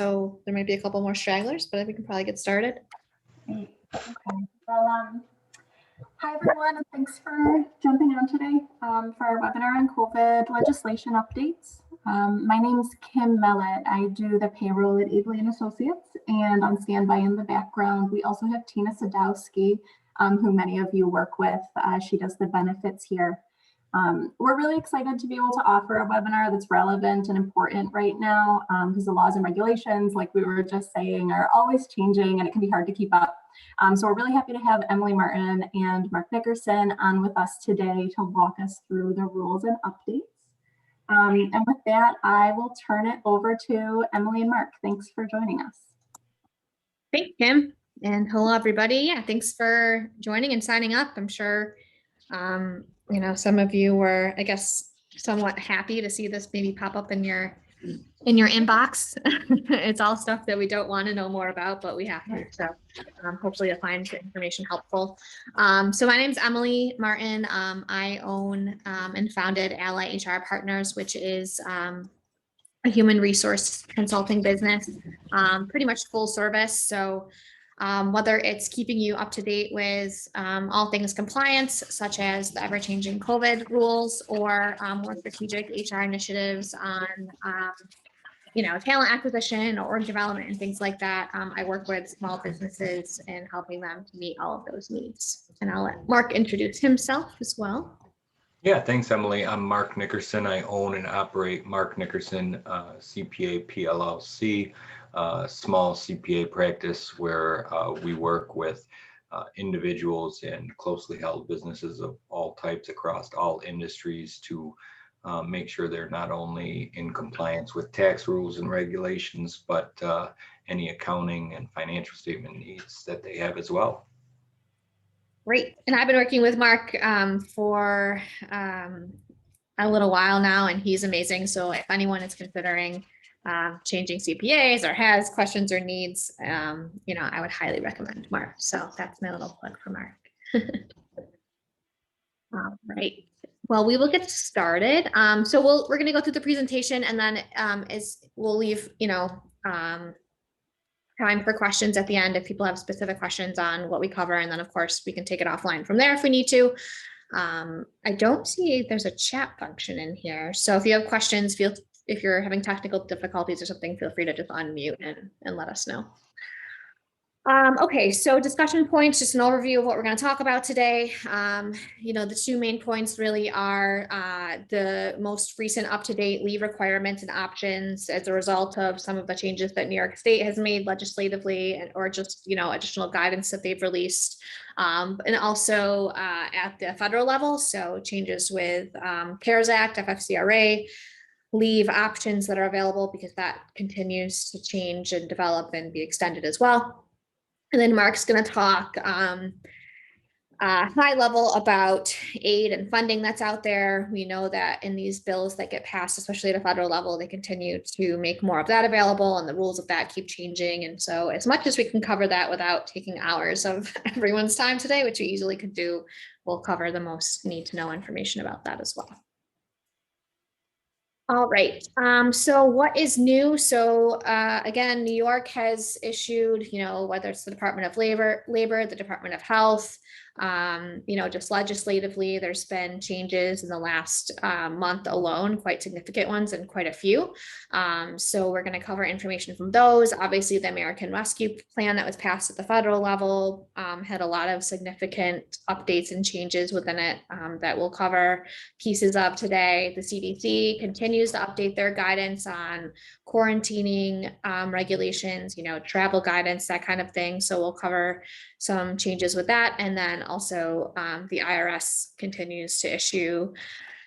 So there might be a couple more stragglers, but I think we can probably get started. Great. Okay. Well, hi everyone, and thanks for jumping on today for our webinar on COVID legislation updates. My name is Kim Mellett. I do the payroll at Aebly and Associates, and on standby in the background, we also have Tina Sadowski, who many of you work with. She does the benefits here. We're really excited to be able to offer a webinar that's relevant and important right now because the laws and regulations, like we were just saying, are always changing and it can be hard to keep up. So we're really happy to have Emily Martin and Mark Nickerson on with us today to walk us through the rules and updates. And with that, I will turn it over to Emily and Mark. Thanks for joining us. Thanks, Kim. And hello, everybody. Yeah, thanks for joining and signing up. I'm sure you know, some of you were, I guess, somewhat happy to see this maybe pop up in your inbox. It's all stuff that we don't want to know more about, but we have to. So hopefully you'll find the information helpful. So my name is Emily Martin. I own and founded Ally HR Partners, which is a human resource consulting business, pretty much full service. So whether it's keeping you up to date with all things compliance, such as the ever-changing COVID rules, or more strategic HR initiatives on, you know, talent acquisition or org development and things like that. I work with small businesses and helping them to meet all of those needs. And I'll let Mark introduce himself as well. Yeah, thanks, Emily. I'm Mark Nickerson. I own and operate Mark Nickerson CPA PLLC. Small CPA practice where we work with individuals and closely held businesses of all types across all industries to make sure they're not only in compliance with tax rules and regulations, but any accounting and financial statement needs that they have as well. Great. And I've been working with Mark for a little while now, and he's amazing. So if anyone is considering changing CPAs or has questions or needs, you know, I would highly recommend Mark. So that's my little plug for Mark. All right. Well, we will get started. So we're going to go through the presentation, and then we'll leave, you know, time for questions at the end if people have specific questions on what we cover, and then of course we can take it offline from there if we need to. I don't see there's a chat function in here, so if you have questions, if you're having technical difficulties or something, feel free to just unmute and let us know. Okay, so discussion points, just an overview of what we're going to talk about today. You know, the two main points really are the most recent up-to-date leave requirements and options as a result of some of the changes that New York State has made legislatively, or just, you know, additional guidance that they've released, and also at the federal level. So changes with CARES Act, FFCRA, leave options that are available, because that continues to change and develop and be extended as well. And then Mark's going to talk high level about aid and funding that's out there. We know that in these bills that get passed, especially at a federal level, they continue to make more of that available, and the rules of that keep changing. And so as much as we can cover that without taking hours of everyone's time today, which we easily could do, we'll cover the most need to know information about that as well. All right, so what is new? So again, New York has issued, you know, whether it's the Department of Labor, the Department of Health, you know, just legislatively, there's been changes in the last month alone, quite significant ones and quite a few. So we're going to cover information from those. Obviously, the American Rescue Plan that was passed at the federal level had a lot of significant updates and changes within it that we'll cover pieces of today. The CDC continues to update their guidance on quarantining regulations, you know, travel guidance, that kind of thing. So we'll cover some changes with that. And then also the IRS continues to issue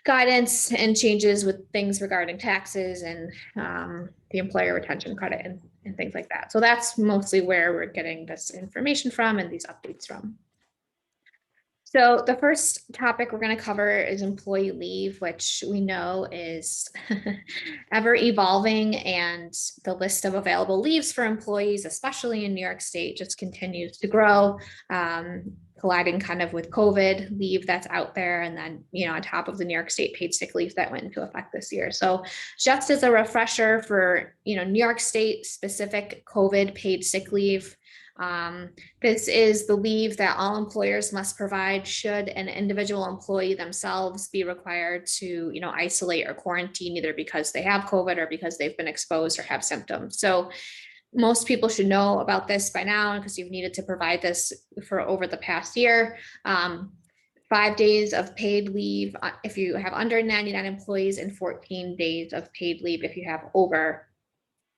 guidance and changes with things regarding taxes and the employer retention credit and things like that. So that's mostly where we're getting this information from and these updates from. So the first topic we're going to cover is employee leave, which we know is ever evolving, and the list of available leaves for employees, especially in New York State, just continues to grow, colliding kind of with COVID leave that's out there. And then, on top of the New York State paid sick leave that went into effect this year. So just as a refresher for, New York State specific COVID paid sick leave, this is the leave that all employers must provide should an individual employee themselves be required to, isolate or quarantine, either because they have COVID or because they've been exposed or have symptoms. So most people should know about this by now because you've needed to provide this for over the past year. 5 days of paid leave if you have under 99 employees, and 14 days of paid leave if you have over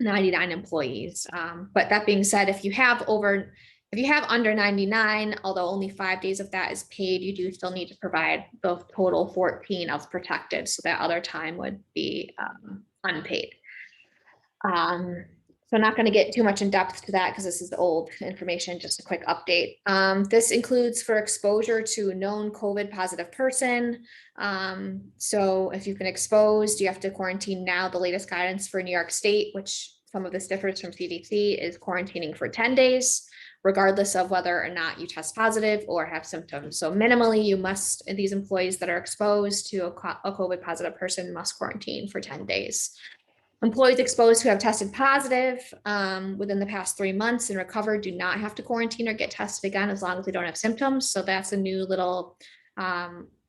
99 employees. But that being said, if you have under 99, although only 5 days of that is paid, you do still need to provide the total 14 of protected. So that other time would be unpaid. So I'm not going to get too much in depth to that because this is the old information, just a quick update. This includes for exposure to a known COVID positive person. So if you've been exposed, you have to quarantine now. The latest guidance for New York State, which some of this differs from CDC, is quarantining for 10 days, regardless of whether or not you test positive or have symptoms. So minimally, these employees that are exposed to a COVID positive person must quarantine for 10 days. Employees exposed who have tested positive within the past 3 months and recovered do not have to quarantine or get tested again as long as they don't have symptoms. So that's a new little,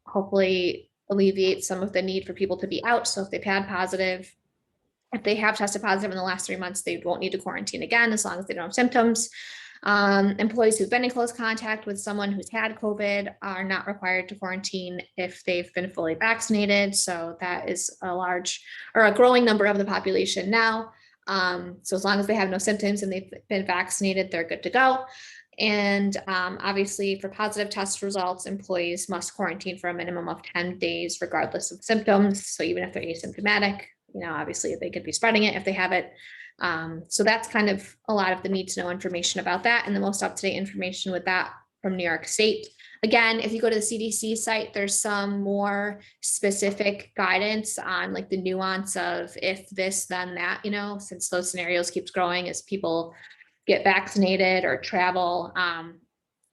hopefully alleviate some of the need for people to be out. So if they've had positive, if they have tested positive in the last 3 months, they won't need to quarantine again as long as they don't have symptoms. Employees who've been in close contact with someone who's had COVID are not required to quarantine if they've been fully vaccinated. So that is a growing number of the population now. So as long as they have no symptoms and they've been vaccinated, they're good to go. And obviously for positive test results, employees must quarantine for a minimum of 10 days, regardless of symptoms. So even if they're asymptomatic, obviously they could be spreading it if they have it. So that's kind of a lot of the need to know information about that, and the most up-to-date information with that from New York State. Again, if you go to the CDC site, there's some more specific guidance on like the nuance of if this, then that, since those scenarios keeps growing as people get vaccinated or travel.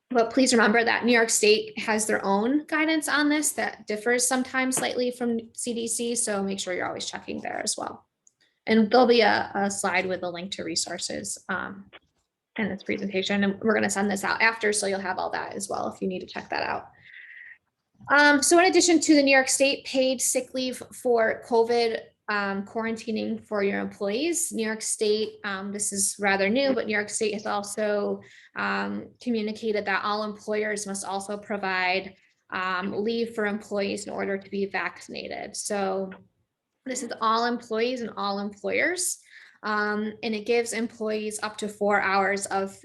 But please remember that New York State has their own guidance on this that differs sometimes slightly from CDC. So make sure you're always checking there as well. And there'll be a slide with a link to resources in this presentation. And we're going to send this out after, so you'll have all that as well if you need to check that out. So in addition to the New York State paid sick leave for COVID quarantining for your employees, New York State, this is rather new, but New York State has also communicated that all employers must also provide leave for employees in order to be vaccinated. So this is all employees and all employers. And it gives employees up to 4 hours of,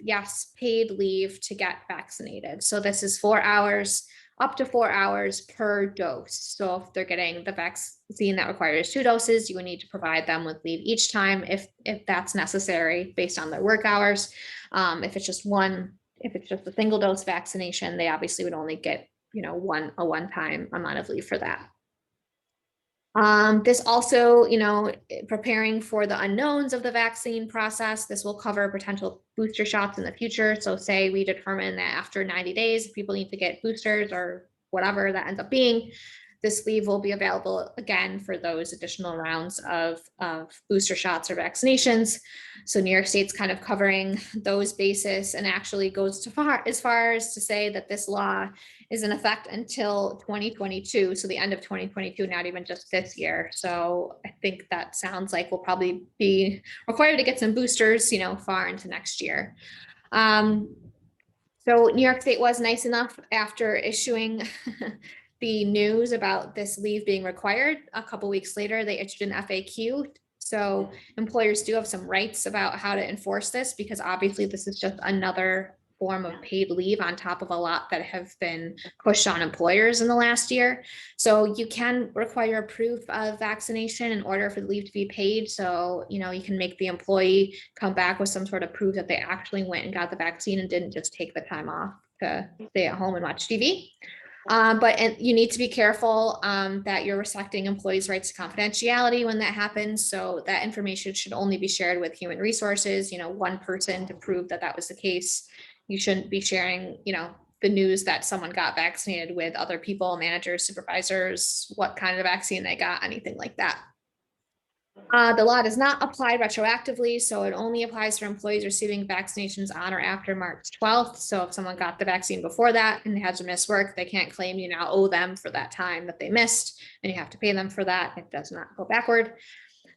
paid leave to get vaccinated. So this is 4 hours, up to 4 hours per dose. So if they're getting the vaccine that requires 2 doses, you would need to provide them with leave each time if that's necessary based on their work hours. If it's just a single dose vaccination, they obviously would only get, a one-time amount of leave for that. This also, preparing for the unknowns of the vaccine process, this will cover potential booster shots in the future. So say we determine that after 90 days, people need to get boosters or whatever that ends up being, this leave will be available again for those additional rounds of booster shots or vaccinations. So New York State's kind of covering those bases and actually goes as far as to say that this law is in effect until 2022. So the end of 2022, not even just this year. So I think that sounds like we'll probably be required to get some boosters, far into next year. So New York State was nice enough after issuing the news about this leave being required. A couple weeks later, they issued an FAQ. So employers do have some rights about how to enforce this, because obviously this is just another form of paid leave on top of a lot that have been pushed on employers in the last year. So you can require proof of vaccination in order for the leave to be paid. So, you can make the employee come back with some sort of proof that they actually went and got the vaccine and didn't just take the time off to stay at home and watch TV. But you need to be careful that you're respecting employees' rights to confidentiality when that happens. So that information should only be shared with human resources, one person to prove that that was the case. You shouldn't be sharing, the news that someone got vaccinated with other people, managers, supervisors, what kind of vaccine they got, anything like that. The law does not apply retroactively, so it only applies for employees receiving vaccinations on or after March 12th. So if someone got the vaccine before that and had to miss work, they can't claim you now owe them for that time that they missed, and you have to pay them for that. It does not go backward.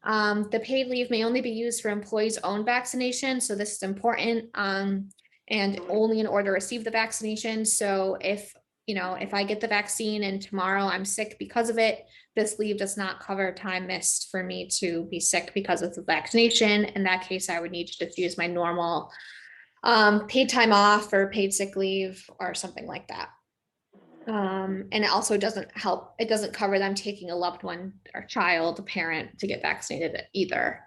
The paid leave may only be used for employees' own vaccination, so this is important, and only in order to receive the vaccination. So if I get the vaccine and tomorrow I'm sick because of it, this leave does not cover time missed for me to be sick because of the vaccination. In that case, I would need to just use my normal paid time off or paid sick leave or something like that. And it also doesn't cover them taking a loved one or child, a parent, to get vaccinated either.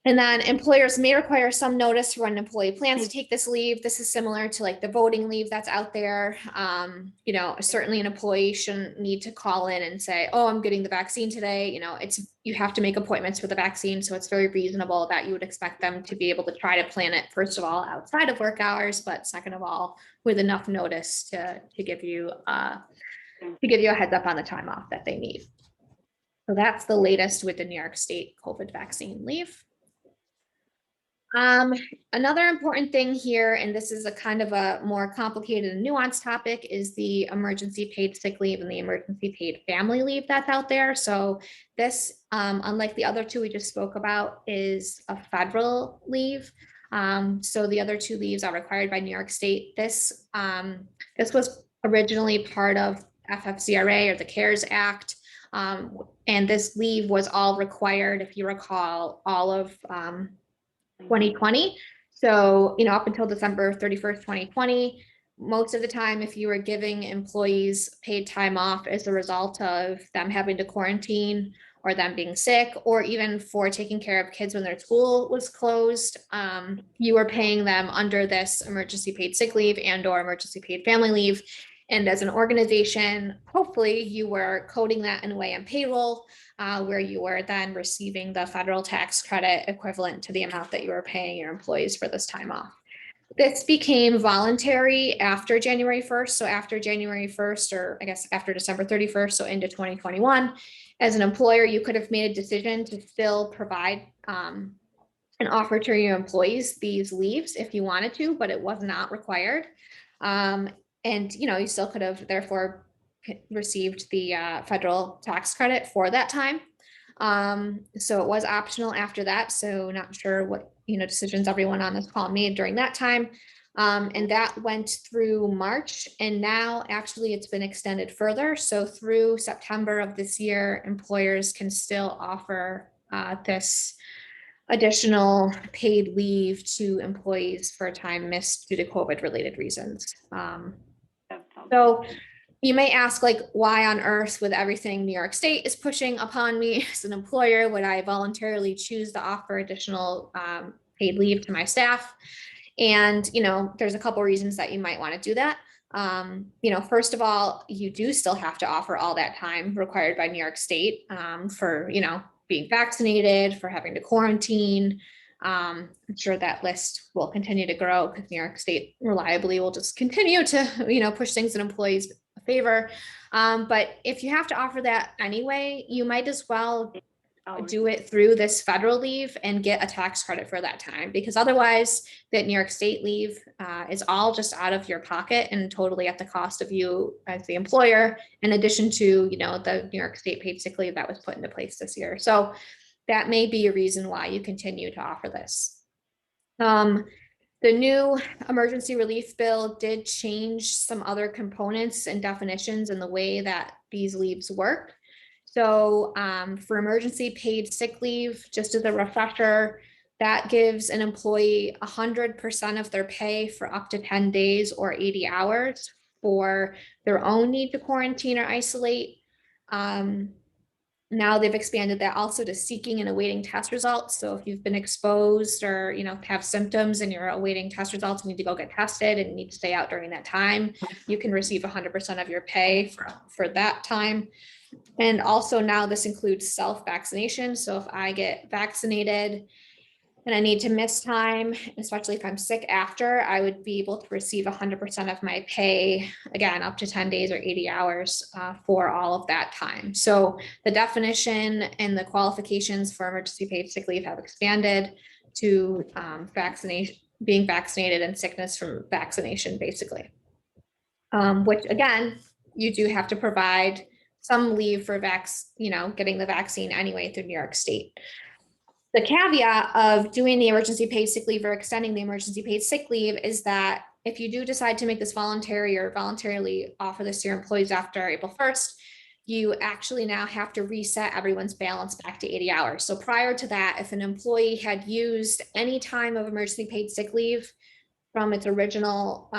And then employers may require some notice when an employee plans to take this leave. This is similar to like the voting leave that's out there. Certainly an employee shouldn't need to call in and say, oh, I'm getting the vaccine today. You have to make appointments for the vaccine. So it's very reasonable that you would expect them to be able to try to plan it, first of all, outside of work hours, but second of all, with enough notice to give you a heads up on the time off that they need. So that's the latest with the New York State COVID vaccine leave. Another important thing here, and this is a kind of a more complicated and nuanced topic, is the emergency paid sick leave and the emergency paid family leave that's out there. So this, unlike the other two we just spoke about, is a federal leave. So the other two leaves are required by New York State. This was originally part of FFCRA or the CARES Act. And this leave was all required, if you recall, all of 2020. So, up until December 31st, 2020, most of the time, if you were giving employees paid time off as a result of them having to quarantine or them being sick, or even for taking care of kids when their school was closed, you were paying them under this emergency paid sick leave and or emergency paid family leave. And as an organization, hopefully you were coding that in a way on payroll, where you were then receiving the federal tax credit equivalent to the amount that you were paying your employees for this time off. This became voluntary after January 1st. So after January 1st, or I guess after December 31st, so into 2021, as an employer, you could have made a decision to still provide an offer to your employees these leaves if you wanted to, but it was not required. And you still could have therefore received the federal tax credit for that time. So it was optional after that. So not sure what decisions everyone on this call made during that time. And that went through March, and now actually it's been extended further. So through September of this year, employers can still offer this additional paid leave to employees for time missed due to COVID related reasons. So you may ask, like, why on earth, with everything New York State is pushing upon me as an employer, would I voluntarily choose to offer additional paid leave to my staff? And, there's a couple reasons that you might want to do that. First of all, you do still have to offer all that time required by New York State for, being vaccinated, for having to quarantine. I'm sure that list will continue to grow because New York State reliably will just continue to, push things in employees' favor. But if you have to offer that anyway, you might as well do it through this federal leave and get a tax credit for that time, because otherwise that New York State leave is all just out of your pocket and totally at the cost of you as the employer, in addition to, the New York State paid sick leave that was put into place this year. So that may be a reason why you continue to offer this. The new emergency relief bill did change some other components and definitions in the way that these leaves work. So for emergency paid sick leave, just as a refresher, that gives an employee 100% of their pay for up to 10 days or 80 hours for their own need to quarantine or isolate. Now they've expanded that also to seeking and awaiting test results. So if you've been exposed or, have symptoms and you're awaiting test results, and need to go get tested and need to stay out during that time, you can receive 100% of your pay for that time. And also now this includes self-vaccination. So if I get vaccinated and I need to miss time, especially if I'm sick after, I would be able to receive 100% of my pay, again, up to 10 days or 80 hours for all of that time. So the definition and the qualifications for emergency paid sick leave have expanded to vaccination, being vaccinated, and sickness from vaccination, basically. Which again, you do have to provide some leave for getting the vaccine anyway through New York State. The caveat of doing the emergency paid sick leave or extending the emergency paid sick leave is that if you do decide to make this voluntary or voluntarily offer this to your employees after April 1st, you actually now have to reset everyone's balance back to 80 hours. So prior to that, if an employee had used any time of emergency paid sick leave from its original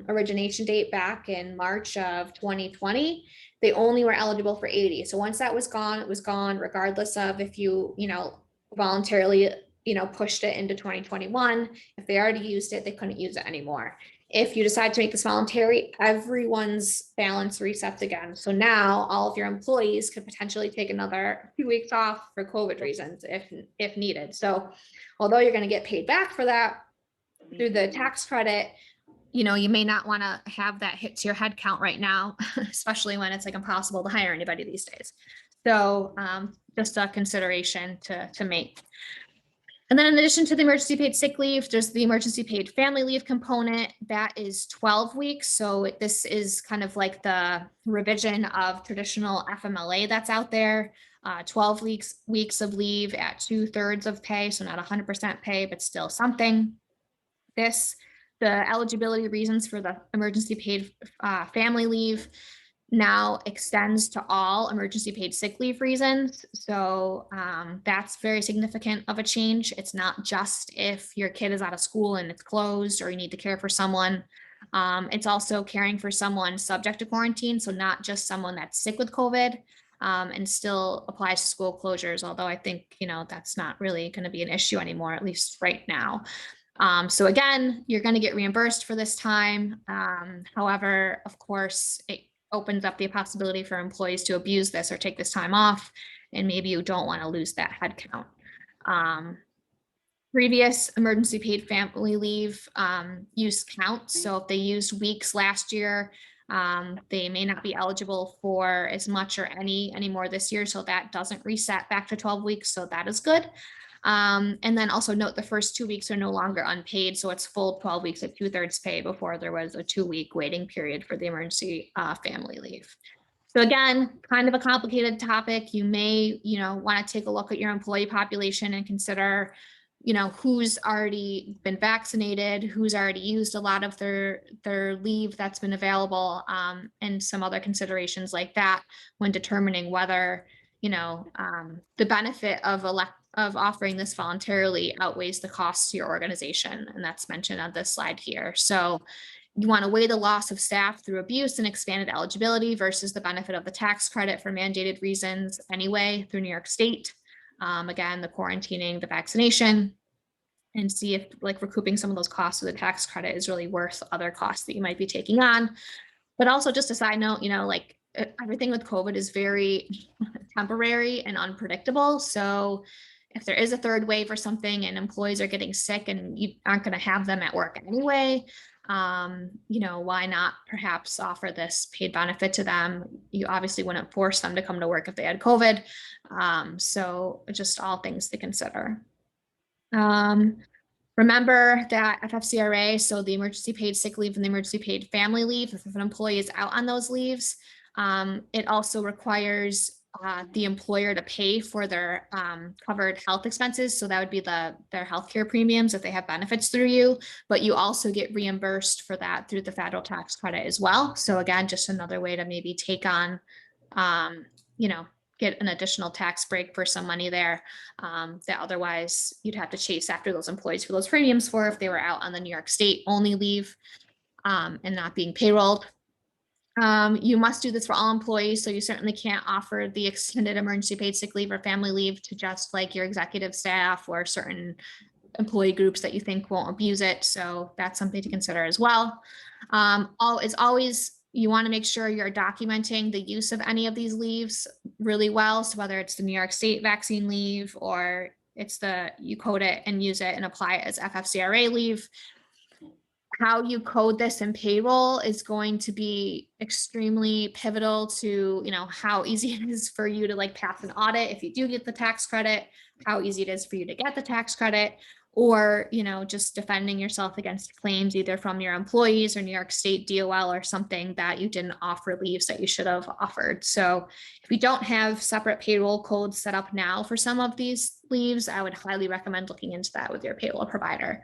origination date back in March of 2020, they only were eligible for 80. So once that was gone, it was gone, regardless of if you, voluntarily, pushed it into 2021. If they already used it, they couldn't use it anymore. If you decide to make this voluntary, everyone's balance resets again. So now all of your employees could potentially take another 2 weeks off for COVID reasons if needed. So although you're going to get paid back for that through the tax credit, you may not want to have that hit to your head count right now, especially when it's like impossible to hire anybody these days. So just a consideration to make. And then in addition to the emergency paid sick leave, there's the emergency paid family leave component. That is 12 weeks. So this is kind of like the revision of traditional FMLA that's out there. 12 weeks of leave at 2/3 of pay. So not 100% pay, but still something. The eligibility reasons for the emergency paid family leave now extends to all emergency paid sick leave reasons. So that's very significant of a change. It's not just if your kid is out of school and it's closed or you need to care for someone. It's also caring for someone subject to quarantine. So not just someone that's sick with COVID, and still applies to school closures. Although I think, that's not really going to be an issue anymore, at least right now. So again, you're going to get reimbursed for this time. However, of course, it opens up the possibility for employees to abuse this or take this time off, and maybe you don't want to lose that headcount. Previous emergency paid family leave use counts. So if they used weeks last year, they may not be eligible for as much or any more this year. So that doesn't reset back to 12 weeks. So that is good. And then also note the first 2 weeks are no longer unpaid. So it's full 12 weeks at 2/3 pay before there was a 2-week waiting period for the emergency family leave. So again, kind of a complicated topic. You may, want to take a look at your employee population and consider, who's already been vaccinated, who's already used a lot of their leave that's been available, and some other considerations like that when determining whether, the benefit of offering this voluntarily outweighs the cost to your organization. And that's mentioned on this slide here. So you want to weigh the loss of staff through abuse and expanded eligibility versus the benefit of the tax credit for mandated reasons anyway through New York State. Again, the quarantining, the vaccination, and see if recouping some of those costs of the tax credit is really worth other costs that you might be taking on. But also just a side note, everything with COVID is very temporary and unpredictable. So if there is a third wave or something and employees are getting sick and you aren't going to have them at work anyway, why not perhaps offer this paid benefit to them? You obviously wouldn't force them to come to work if they had COVID. So just all things to consider. Remember that FFCRA, so the emergency paid sick leave and the emergency paid family leave, if an employee is out on those leaves, it also requires the employer to pay for their covered health expenses. So that would be their healthcare premiums if they have benefits through you, but you also get reimbursed for that through the federal tax credit as well. So again, just another way to maybe take on, get an additional tax break for some money there that otherwise you'd have to chase after those employees for those premiums for if they were out on the New York State only leave and not being payrolled. You must do this for all employees, so you certainly can't offer the extended emergency paid sick leave or family leave to just like your executive staff or certain employee groups that you think won't abuse it. So that's something to consider as well. It's always, you want to make sure you're documenting the use of any of these leaves really well. So whether it's the New York State vaccine leave or you code it and use it and apply it as FFCRA leave. How you code this in payroll is going to be extremely pivotal to, how easy it is for you to like pass an audit if you do get the tax credit, how easy it is for you to get the tax credit, or, just defending yourself against claims either from your employees or New York State DOL or something that you didn't offer leaves that you should have offered. So if you don't have separate payroll codes set up now for some of these leaves, I would highly recommend looking into that with your payroll provider.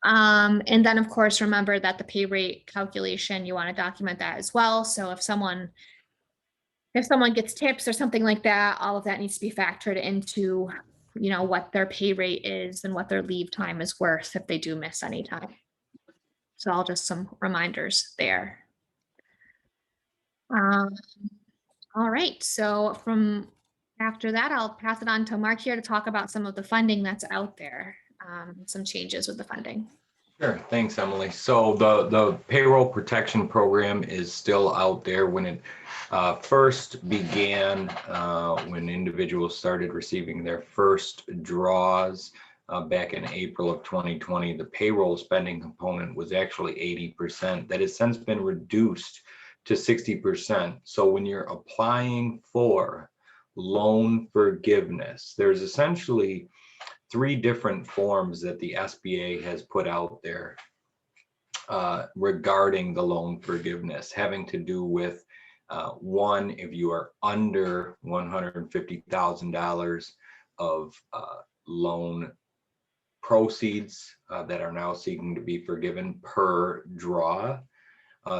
And then of course, remember that the pay rate calculation, you want to document that as well. So if someone gets tips or something like that, all of that needs to be factored into, what their pay rate is and what their leave time is worth if they do miss any time. So all just some reminders there. All right, so from after that, I'll pass it on to Mark here to talk about some of the funding that's out there, some changes with the funding. Sure, thanks, Emily. So the payroll protection program is still out there. When it first began, when individuals started receiving their first draws back in April of 2020, the payroll spending component was actually 80%. That has since been reduced to 60%. So when you're applying for loan forgiveness, there's essentially 3 different forms that the SBA has put out there regarding the loan forgiveness, having to do with one, if you are under $150,000 of loan proceeds that are now seeking to be forgiven per draw.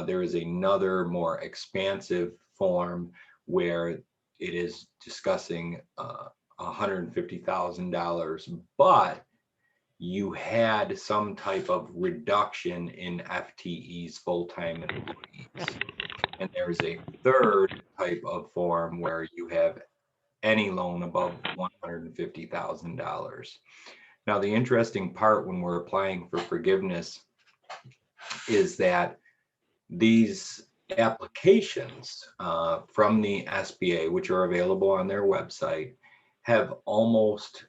There is another more expansive form where it is discussing $150,000, but you had some type of reduction in FTEs, full-time employees. And there's a third type of form where you have any loan above $150,000. Now, the interesting part when we're applying for forgiveness is that these applications from the SBA, which are available on their website, have almost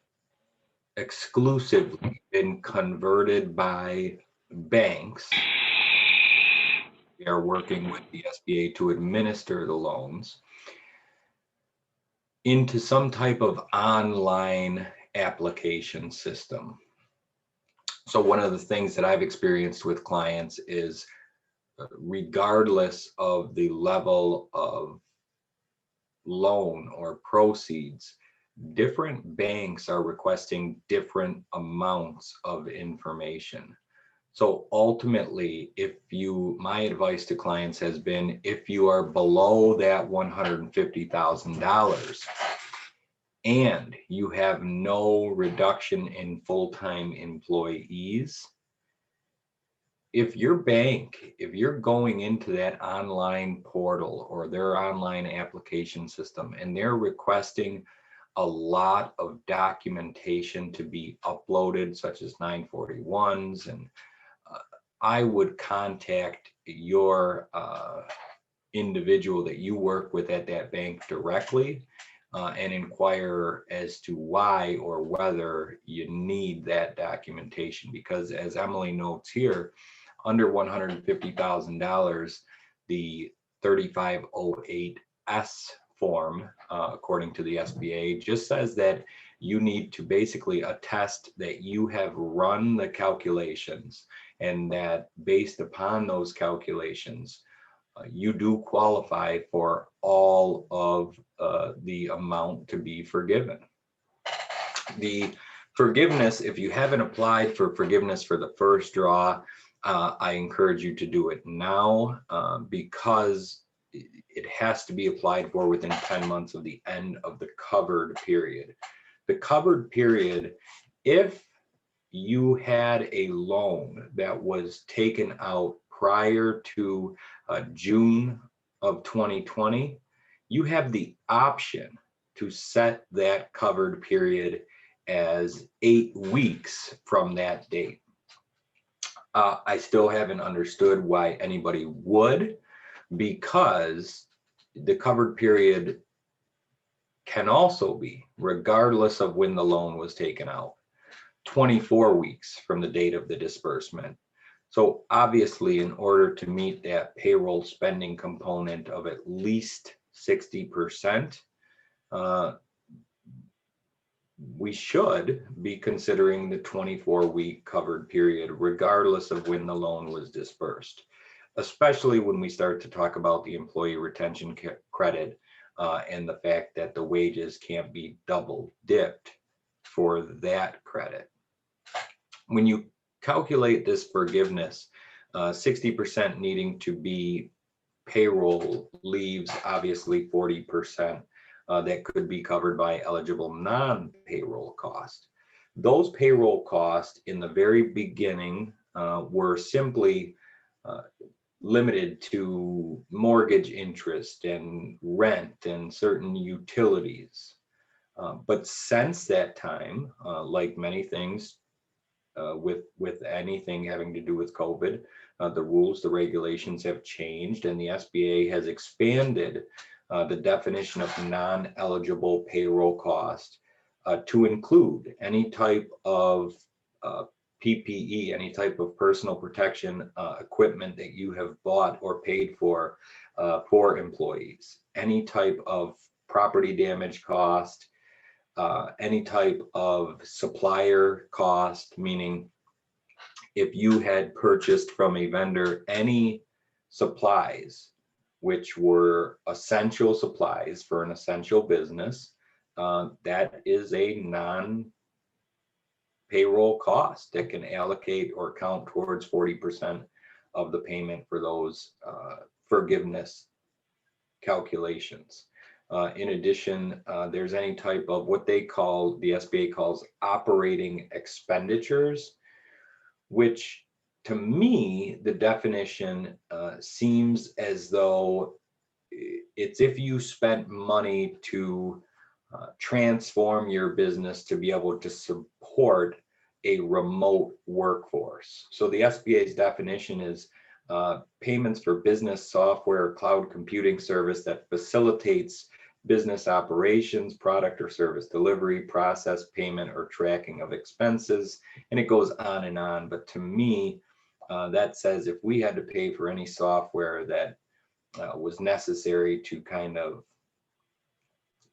exclusively been converted by banks. We are working with the SBA to administer the loans into some type of online application system. So one of the things that I've experienced with clients is regardless of the level of loan or proceeds, different banks are requesting different amounts of information. So ultimately, my advice to clients has been, if you are below that $150,000 and you have no reduction in full-time employees, if you're going into that online portal or their online application system and they're requesting a lot of documentation to be uploaded, such as 941s, and I would contact your individual that you work with at that bank directly and inquire as to why or whether you need that documentation. Because as Emily notes here, under $150,000, the 3508S form, according to the SBA, just says that you need to basically attest that you have run the calculations and that based upon those calculations, you do qualify for all of the amount to be forgiven. The forgiveness, if you haven't applied for forgiveness for the first draw, I encourage you to do it now because it has to be applied for within 10 months of the end of the covered period. The covered period, if you had a loan that was taken out prior to June of 2020, you have the option to set that covered period as 8 weeks from that date. I still haven't understood why anybody would, because the covered period can also be, regardless of when the loan was taken out, 24 weeks from the date of the disbursement. So obviously, in order to meet that payroll spending component of at least 60%, we should be considering the 24-week covered period, regardless of when the loan was dispersed, especially when we start to talk about the employee retention credit and the fact that the wages can't be double dipped for that credit. When you calculate this forgiveness, 60% needing to be payroll leaves obviously 40% that could be covered by eligible non-payroll cost. Those payroll costs in the very beginning were simply limited to mortgage interest and rent and certain utilities. But since that time, like many things with anything having to do with COVID, the rules, the regulations have changed, and the SBA has expanded the definition of non-eligible payroll cost to include any type of PPE, any type of personal protection equipment that you have bought or paid for employees, any type of property damage cost, any type of supplier cost, meaning if you had purchased from a vendor any supplies which were essential supplies for an essential business, that is a non-payroll cost that can allocate or count towards 40% of the payment for those forgiveness calculations. In addition, there's any type of what the SBA calls operating expenditures, which to me, the definition seems as though it's if you spent money to transform your business to be able to support a remote workforce. So the SBA's definition is payments for business software or cloud computing service that facilitates business operations, product or service delivery, process, payment, or tracking of expenses. And it goes on and on. But to me, that says if we had to pay for any software that was necessary to kind of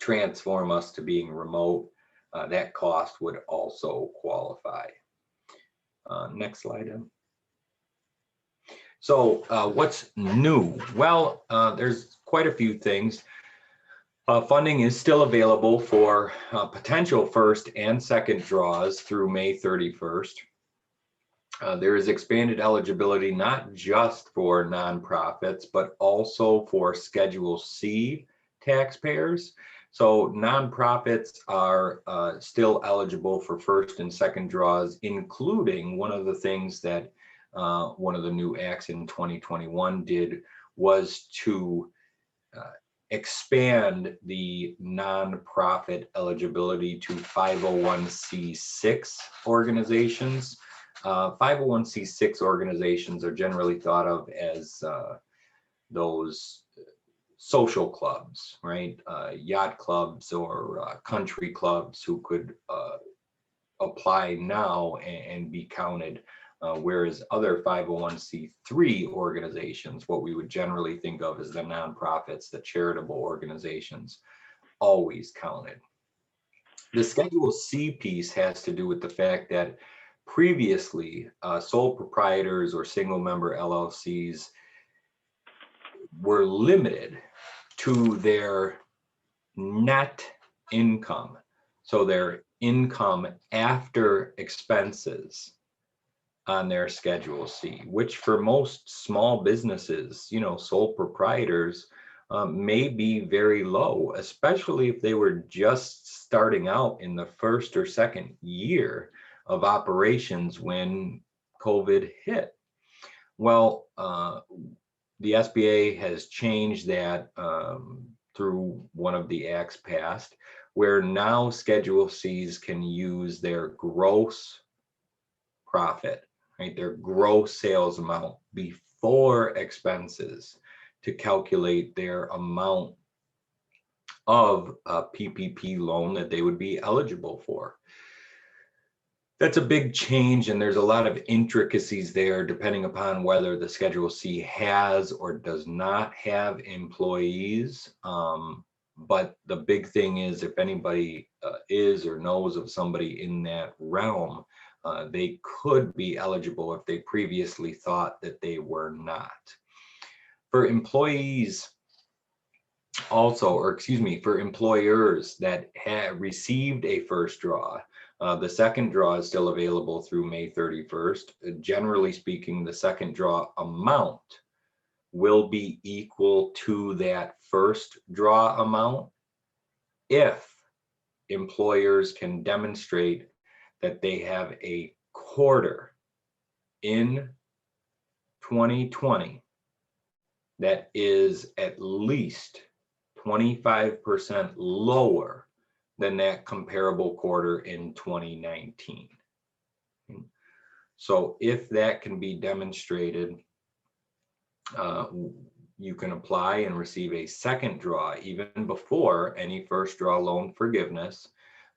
transform us to being remote, that cost would also qualify. Next slide. So what's new? Well, there's quite a few things. Funding is still available for potential first and second draws through May 31st. There is expanded eligibility not just for nonprofits, but also for Schedule C taxpayers. So nonprofits are still eligible for first and second draws, including one of the things that one of the new acts in 2021 did was to expand the nonprofit eligibility to 501c6 organizations. 501c6 organizations are generally thought of as those social clubs, right? Yacht clubs or country clubs who could apply now and be counted. Whereas other 501c3 organizations, what we would generally think of as the nonprofits, the charitable organizations, always counted. The Schedule C piece has to do with the fact that previously sole proprietors or single member LLCs were limited to their net income. So their income after expenses on their Schedule C, which for most small businesses, sole proprietors may be very low, especially if they were just starting out in the first or second year of operations when COVID hit. Well, the SBA has changed that through one of the acts passed, where now Schedule Cs can use their gross profit, right? Their gross sales amount before expenses to calculate their amount of a PPP loan that they would be eligible for. That's a big change, and there's a lot of intricacies there depending upon whether the Schedule C has or does not have employees. But the big thing is, if anybody is or knows of somebody in that realm, they could be eligible if they previously thought that they were not. For employees also, or excuse me, for employers that have received a first draw, the second draw is still available through May 31st. Generally speaking, the second draw amount will be equal to that first draw amount if employers can demonstrate that they have a quarter in 2020 that is at least 25% lower than that comparable quarter in 2019. So if that can be demonstrated, you can apply and receive a second draw even before any first draw loan forgiveness.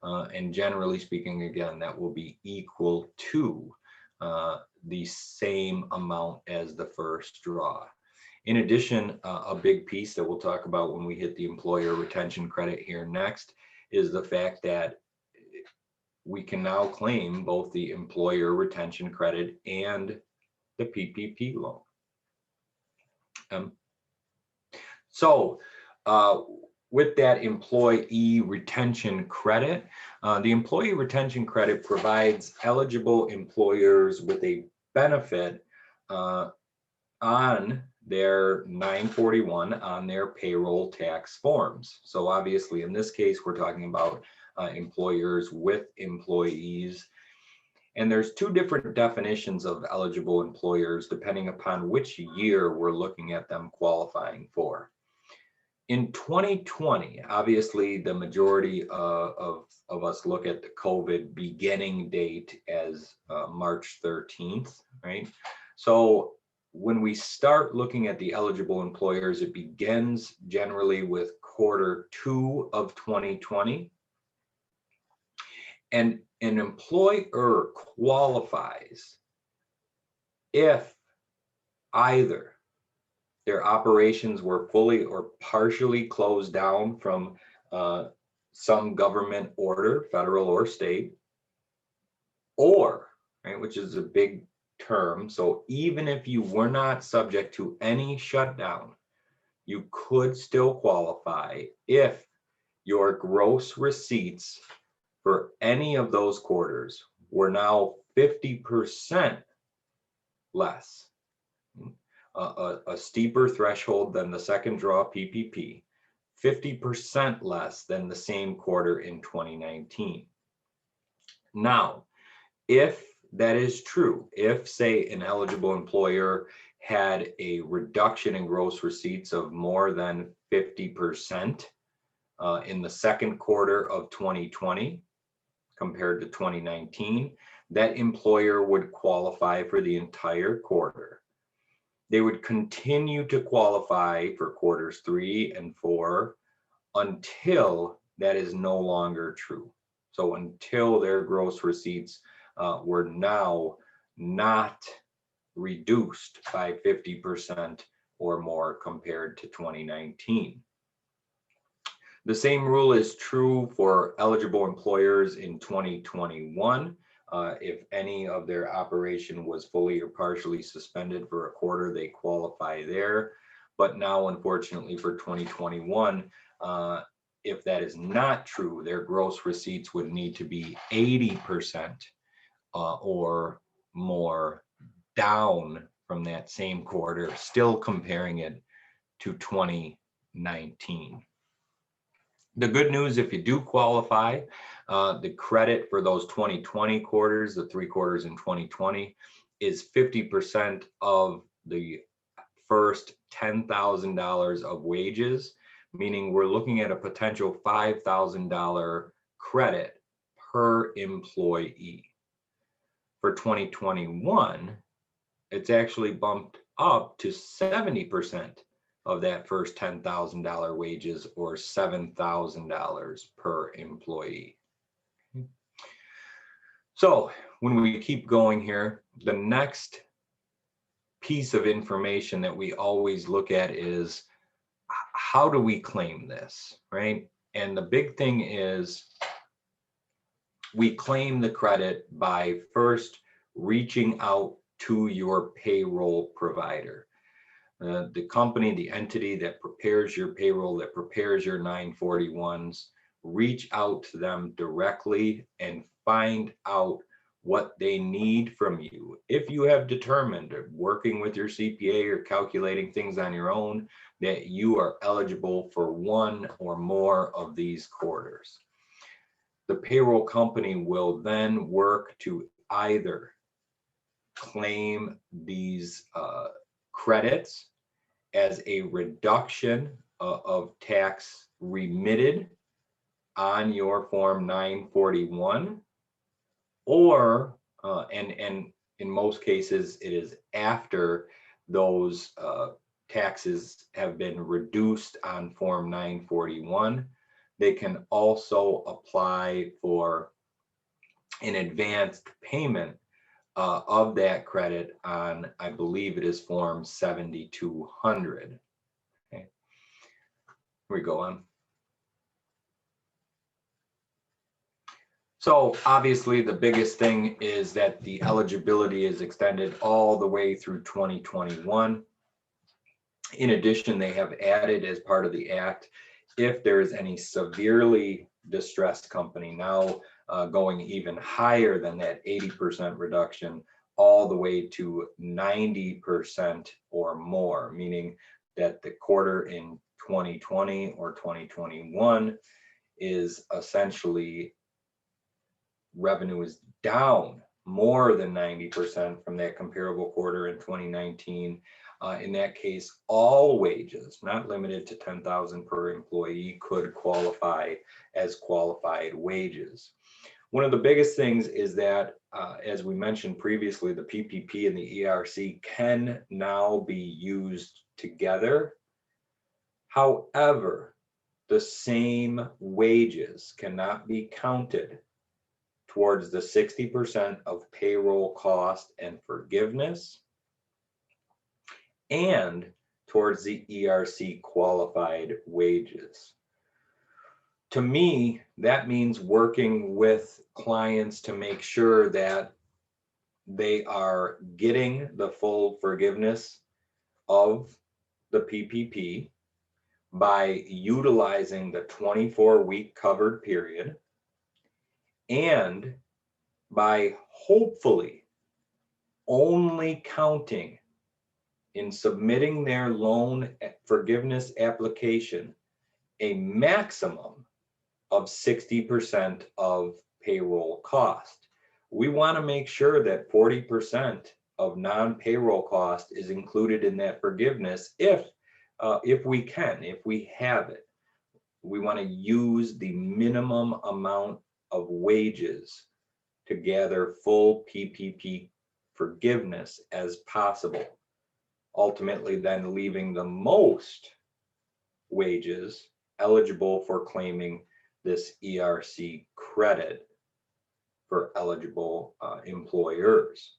And generally speaking, again, that will be equal to the same amount as the first draw. In addition, a big piece that we'll talk about when we hit the employer retention credit here next is the fact that we can now claim both the employer retention credit and the PPP loan. So with that employee retention credit, the employee retention credit provides eligible employers with a benefit on their 941 on their payroll tax forms. So obviously in this case, we're talking about employers with employees. And there's two different definitions of eligible employers depending upon which year we're looking at them qualifying for. In 2020, obviously the majority of us look at the COVID beginning date as March 13th, right? So when we start looking at the eligible employers, it begins generally with Q2 of 2020. And an employer qualifies if either their operations were fully or partially closed down from some government order, federal or state, or, right, which is a big term. So even if you were not subject to any shutdown, you could still qualify if your gross receipts for any of those quarters were now 50% less. A steeper threshold than the second draw PPP, 50% less than the same quarter in 2019. Now, if that is true, if say an eligible employer had a reduction in gross receipts of more than 50% in the second quarter of 2020 compared to 2019, that employer would qualify for the entire quarter. They would continue to qualify for quarters 3 and 4 until that is no longer true. So until their gross receipts were now not reduced by 50% or more compared to 2019. The same rule is true for eligible employers in 2021. If any of their operation was fully or partially suspended for a quarter, they qualify there. But now, unfortunately, for 2021, if that is not true, their gross receipts would need to be 80% or more down from that same quarter, still comparing it to 2019. The good news, if you do qualify, the credit for those 2020 quarters, the 3 quarters in 2020, is 50% of the first $10,000 of wages, meaning we're looking at a potential $5,000 credit per employee. For 2021, it's actually bumped up to 70% of that first $10,000 wages, or $7,000 per employee. So when we keep going here, the next piece of information that we always look at is, how do we claim this, right? And the big thing is, we claim the credit by first reaching out to your payroll provider. The company, the entity that prepares your payroll, that prepares your 941s, reach out to them directly and find out what they need from you. If you have determined, working with your CPA or calculating things on your own, that you are eligible for one or more of these quarters, the payroll company will then work to either claim these credits as a reduction of tax remitted on your Form 941, or and in most cases it is after those taxes have been reduced on Form 941. They can also apply for an advanced payment of that credit on, I believe it is Form 7200. Okay, here we go on. So obviously the biggest thing is that the eligibility is extended all the way through 2021. In addition, they have added, as part of the act, if there is any severely distressed company, now going even higher than that 80% reduction, all the way to 90% or more, meaning that the quarter in 2020 or 2021 is essentially, revenue is down more than 90% from that comparable quarter in 2019. In that case, all wages, not limited to 10,000 per employee, could qualify as qualified wages. One of the biggest things is that, as we mentioned previously, the PPP and the ERC can now be used together. However, the same wages cannot be counted towards the 60% of payroll cost and forgiveness, and towards the ERC qualified wages. To me, that means working with clients to make sure that they are getting the full forgiveness of the PPP by utilizing the 24-week covered period, and by hopefully only counting, in submitting their loan forgiveness application, a maximum of 60% of payroll cost. We want to make sure that 40% of non-payroll cost is included in that forgiveness if we can, if we have it. We want to use the minimum amount of wages to gather full PPP forgiveness as possible, ultimately then leaving the most wages eligible for claiming this ERC credit for eligible employers.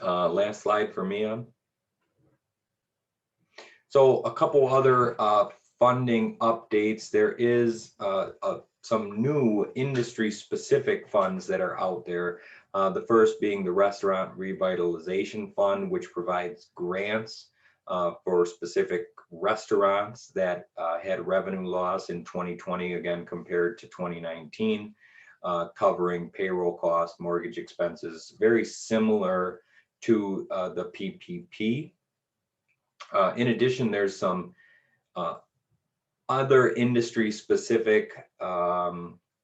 Last slide for me. So a couple other funding updates. There is some new industry-specific funds that are out there. The first being the Restaurant Revitalization Fund, which provides grants for specific restaurants that had revenue loss in 2020, again, compared to 2019, covering payroll costs, mortgage expenses, very similar to the PPP. In addition, there's some other industry-specific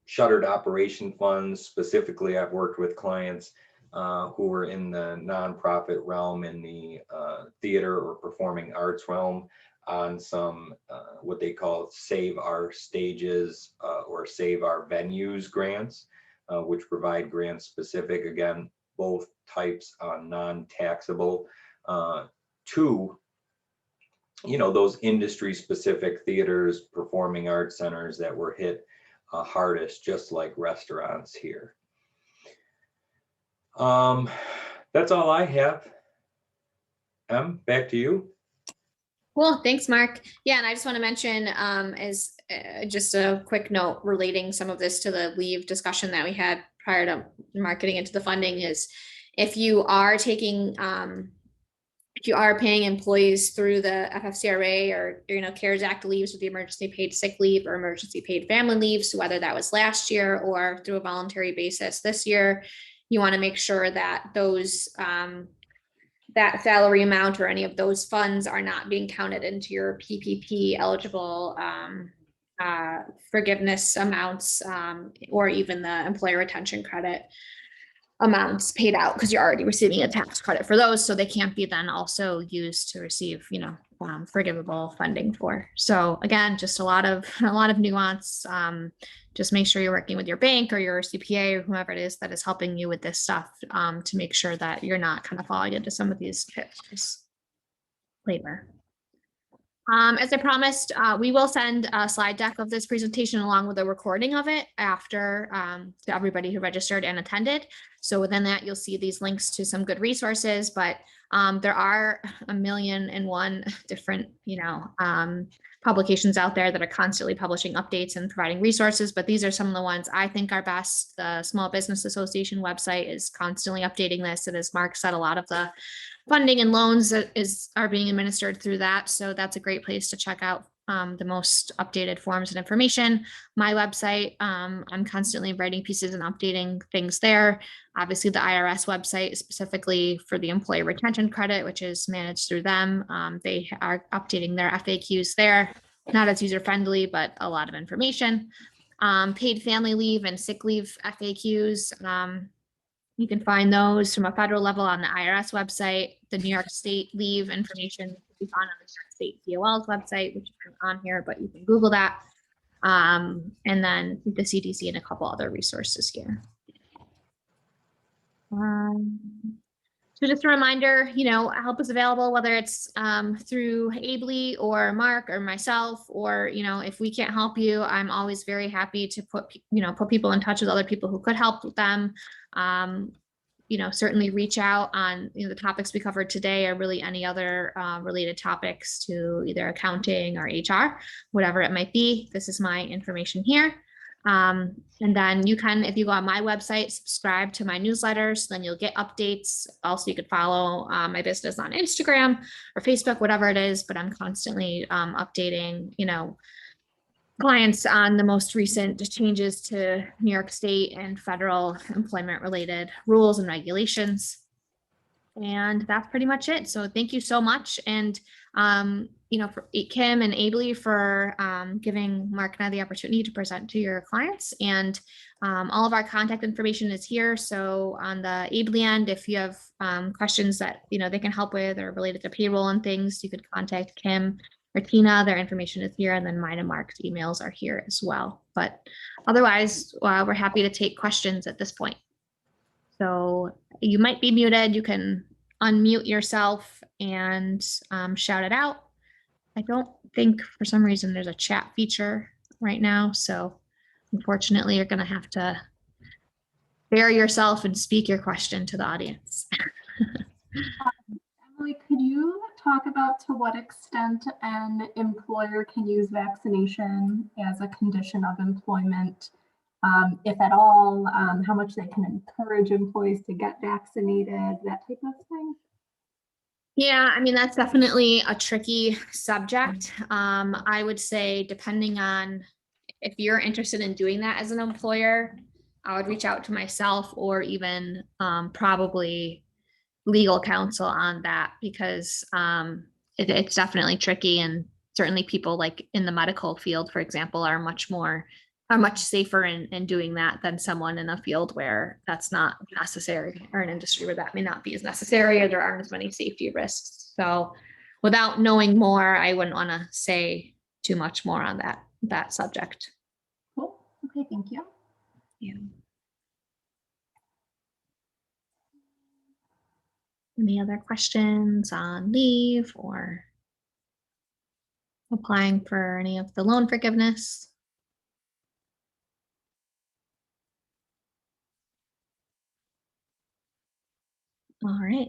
shuttered operation funds. Specifically, I've worked with clients who are in the nonprofit realm, in the theater or performing arts realm, on some what they call Save Our Stages or Save Our Venues grants, which provide grants specific, again, both types non-taxable to those industry specific theaters, performing arts centers that were hit hardest, just like restaurants here. That's all I have. Back to you. Cool, thanks, Mark. Yeah, and I just want to mention as just a quick note relating some of this to the leave discussion that we had prior to Mark getting into the funding is if you are taking if you are paying employees through the FFCRA or CARES Act leaves with the emergency paid sick leave or emergency paid family leave, so whether that was last year or through a voluntary basis this year, you want to make sure that those that salary amount or any of those funds are not being counted into your PPP eligible forgiveness amounts or even the employer retention credit amounts paid out, because you're already receiving a tax credit for those, so they can't be then also used to receive forgivable funding for. So again, just a lot of nuance. Just make sure you're working with your bank or your CPA or whoever it is that is helping you with this stuff to make sure that you're not kind of falling into some of these pitfalls later. As I promised, we will send a slide deck of this presentation along with a recording of it after to everybody who registered and attended. So within that, you'll see these links to some good resources, but there are 1,000,001 different, publications out there that are constantly publishing updates and providing resources, but these are some of the ones I think are best. The Small Business Association website is constantly updating this, and as Mark said, a lot of the funding and loans are being administered through that. So that's a great place to check out the most updated forms and information. My website, I'm constantly writing pieces and updating things there. Obviously, the IRS website specifically for the employee retention credit, which is managed through them. They are updating their FAQs there. Not as user-friendly, but a lot of information. Paid family leave and sick leave FAQs. You can find those from a federal level on the IRS website. The New York State leave information can be found on the New York State DOL's website, which isn't on here, but you can Google that. And then the CDC and a couple other resources here. So just a reminder, help is available, whether it's through Aebly or Mark or myself, or, if we can't help you, I'm always very happy to put people in touch with other people who could help them. Certainly reach out on the topics we covered today or really any other related topics to either accounting or HR, whatever it might be. This is my information here. And then you can, if you go on my website, subscribe to my newsletters, then you'll get updates. Also, you could follow my business on Instagram or Facebook, whatever it is, but I'm constantly updating, clients on the most recent changes to New York State and federal employment related rules and regulations. And that's pretty much it. So thank you so much. And, for Kim and Aebly for giving Mark and I the opportunity to present to your clients. And all of our contact information is here. So on the Aebly end, if you have questions that, they can help with or related to payroll and things, you could contact Kim or Tina. Their information is here. And then mine and Mark's emails are here as well. But otherwise, we're happy to take questions at this point. So you might be muted. You can unmute yourself and shout it out. I don't think for some reason there's a chat feature right now. So unfortunately, you're going to have to bear yourself and speak your question to the audience. Emily, could you talk about to what extent an employer can use vaccination as a condition of employment? If at all, how much they can encourage employees to get vaccinated, that type of thing? Yeah, I mean, that's definitely a tricky subject. I would say depending on if you're interested in doing that as an employer, I would reach out to myself or even probably legal counsel on that, because it's definitely tricky, and certainly people like in the medical field, for example, are much more are much safer in doing that than someone in a field where that's not necessary, or an industry where that may not be as necessary, or there aren't as many safety risks. So without knowing more, I wouldn't want to say too much more on that subject. Cool. Okay, thank you. Yeah. Any other questions on leave or applying for any of the loan forgiveness? All right,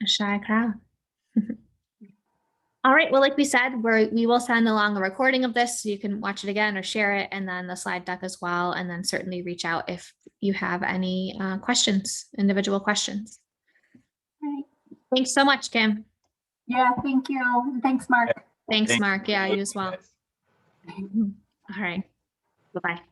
a shy crowd. All right, well, like we said, we will send along a recording of this so you can watch it again or share it, and then the slide deck as well, and then certainly reach out if you have any questions, individual questions. Right. Thanks so much, Kim. Yeah, thank you. Thanks, Mark. Thanks, Thank Mark. Yeah, you as well. guys. All right, bye-bye.